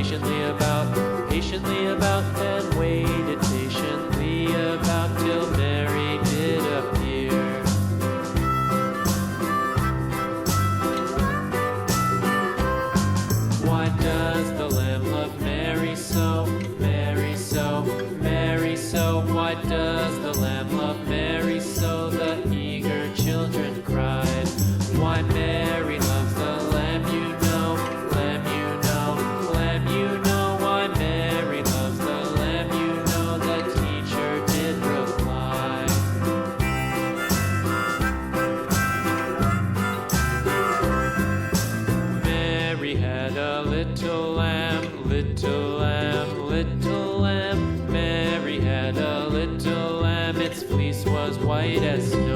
patiently about, and waited patiently about till Mary did appear. Why does the lamb love Mary so, Mary so, Mary so? Why does the lamb love Mary so? The eager children cried. Why Mary loves the lamb, you know, lamb, you know, lamb, you know. Why Mary loves the lamb, you know, the teacher did reply. Mary had a little lamb, little lamb, little lamb. Mary had a little lamb, its fleece was white as snow.